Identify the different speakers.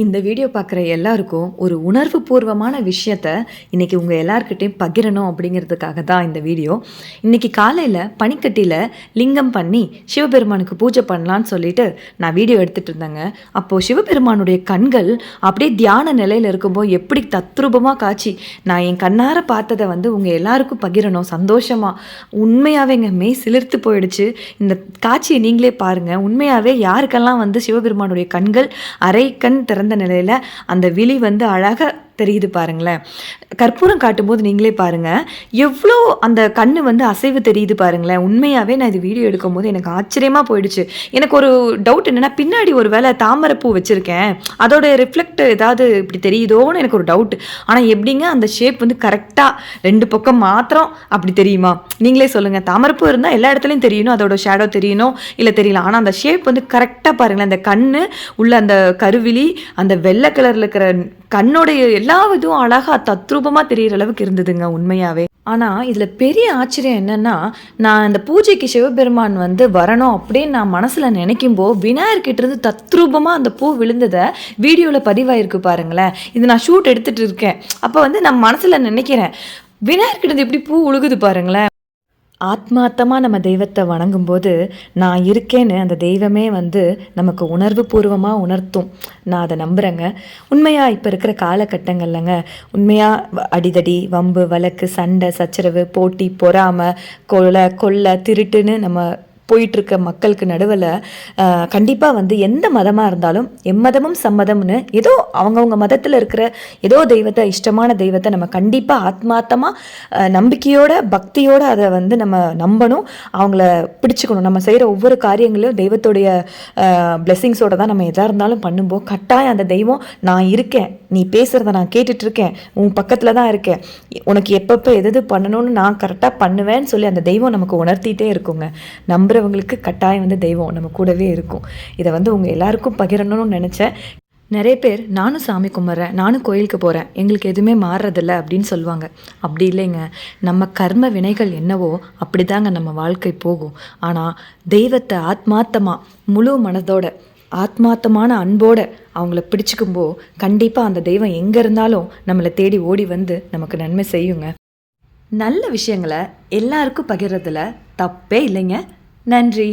Speaker 1: இந்த வீடியோ பார்க்குற எல்லாருக்கும் ஒரு உணர்வு பூர்வமான விஷயத்த இன்றைக்கி உங்கள் எல்லாருக்கிட்டையும் பகிரணும் அப்படிங்கிறதுக்காக தான் இந்த வீடியோ. இன்றைக்கி காலையில் பனிக்கட்டியில் லிங்கம் பண்ணி சிவபெருமானுக்கு பூஜை பண்ணலான்னு சொல்லிட்டு நான் வீடியோ எடுத்துகிட்டு இருந்தேங்க. அப்போது சிவபெருமானுடைய கண்கள் அப்படியே தியான நிலையில் இருக்கும்போது எப்படி தத்ரூபமாக காட்சி நான் என் கண்ணார பார்த்ததை உங்கள் எல்லாருக்கும் பகிரணும் சந்தோஷமாக. உண்மையாகவேங்க மெய் சிலிர்த்து போயிடுச்சு. இந்த காட்சியை நீங்களே பாருங்கள். உண்மையாகவே யாருக்கெல்லாம் சிவபெருமானுடைய கண்கள் அரை கண் திறந்த நிலையில அந்த விழி அழகா தெரியுது பாருங்களேன். கற்பூரம் காட்டும்போது நீங்களே பாருங்க எவ்வளோ அந்த கண்ணு அசைவு தெரியுது பாருங்களேன். உண்மையாகவே நான் இது வீடியோ எடுக்கும் போது எனக்கு ஆச்சரியமாக போயிடுச்சு. எனக்கு ஒரு டவுட் என்னென்னா, பின்னாடி ஒரு வேளை தாமரைப்பூ வச்சுருக்கேன், அதோட ரிஃப்ளெக்ட் ஏதாவது இப்படி தெரியுதோன்னு எனக்கு ஒரு டவுட். ஆனால் எப்படிங்க அந்த ஷேப் கரெக்டாக ரெண்டு பக்கம் மாத்திரம் அப்படி தெரியுமா? நீங்களே சொல்லுங்கள். தாமரைப்பூ இருந்தால் எல்லா இடத்துலையும் தெரியணும், அதோட ஷேடோ தெரியணும், இல்லை தெரியல. ஆனால் அந்த ஷேப் கரெக்டாக பாருங்களேன். அந்த கண்ணு உள்ள அந்த கருவிழி, அந்த வெள்ளை கலரில் இருக்கிற கண்ணோடைய எல்லா இதுவும் அழகாக தத்ரூபமாக தெரிகிற அளவுக்கு இருந்ததுங்க உண்மையாகவே. ஆனால் இதில் பெரிய ஆச்சரியம் என்னென்னா, நான் இந்த பூஜைக்கு சிவபெருமான் வரணும் அப்படின்னு நான் மனசில் நினைக்கும்போது விநாயகர்கிட்டேருந்து தத்ரூபமாக அந்த பூ விழுந்ததை வீடியோவில் பதிவாயிருக்கு பாருங்களேன். இது நான் ஷூட் எடுத்துகிட்டு இருக்கேன். அப்போ நான் மனசில் நினைக்கிறேன், விநாயகர்கிட்டேருந்து எப்படி பூ உழுகுது பாருங்களேன். ஆத்மார்த்தமாக நம்ம தெய்வத்தை வணங்கும்போது நான் இருக்கேன்னு அந்த தெய்வமே நமக்கு உணர்வு பூர்வமாக உணர்த்தும். நான் அதை நம்புகிறேங்க. உண்மையாக இப்போ இருக்கிற காலகட்டங்கள்லங்க உண்மையாக அடிதடி, வம்பு, வழக்கு, சண்டை, சச்சரவு, போட்டி, பொறாமை, கொள்ளை, திருட்டுன்னு நம்ம போயிட்டுருக்க மக்களுக்கு நடுவில் கண்டிப்பாக எந்த மதமாக இருந்தாலும் எம்மதமும் சம்மதம்னு ஏதோ அவங்கவுங்க மதத்தில் இருக்கிற ஏதோ தெய்வத்தை, இஷ்டமான தெய்வத்தை நம்ம கண்டிப்பாக ஆத்மார்த்தமாக நம்பிக்கையோட பக்தியோடு அதை நம்ம நம்பணும், அவங்கள பிடிச்சிக்கணும். நம்ம செய்கிற ஒவ்வொரு காரியங்களையும் தெய்வத்துடைய பிளெஸ்ஸிங்ஸோடு தான் நம்ம எதாக இருந்தாலும் பண்ணும்போது கட்டாயம் அந்த தெய்வம் நான் இருக்கேன், நீ பேசுகிறத நான் கேட்டுட்ருக்கேன், உன் பக்கத்தில் தான் இருக்கேன், உனக்கு எப்பப்போ எது பண்ணணும்னு நான் கரெக்டாக பண்ணுவேன்னு சொல்லி அந்த தெய்வம் நமக்கு உணர்த்திட்டே இருக்குங்க. நம்புறவங்களுக்கு கட்டாயம் தெய்வம் நம்ம கூடவே இருக்கும். இதை உங்கள் எல்லாருக்கும் பகிரணும்னு நினச்சேன். நிறைய பேர் நானும் சாமி கும்பிட்றேன், நானும் கோயிலுக்கு போகிறேன், எங்களுக்கு எதுவுமே மாறுறதில்ல அப்படின்னு சொல்லுவாங்க. அப்படி இல்லைங்க. நம்ம கர்ம வினைகள் என்னவோ அப்படி தாங்க நம்ம வாழ்க்கை போகும். ஆனால் தெய்வத்தை ஆத்மார்த்தமாக முழு மனதோட ஆத்மார்த்தமான அன்போடு அவங்கள பிடிச்சிக்கும்போ கண்டிப்பாக அந்த தெய்வம் எங்கே இருந்தாலும் நம்மளை தேடி ஓடி நமக்கு நன்மை செய்யுங்க. நல்ல விஷயங்களை எல்லாருக்கும் பகிர்றதுல தப்பே இல்லைங்க. நன்றி.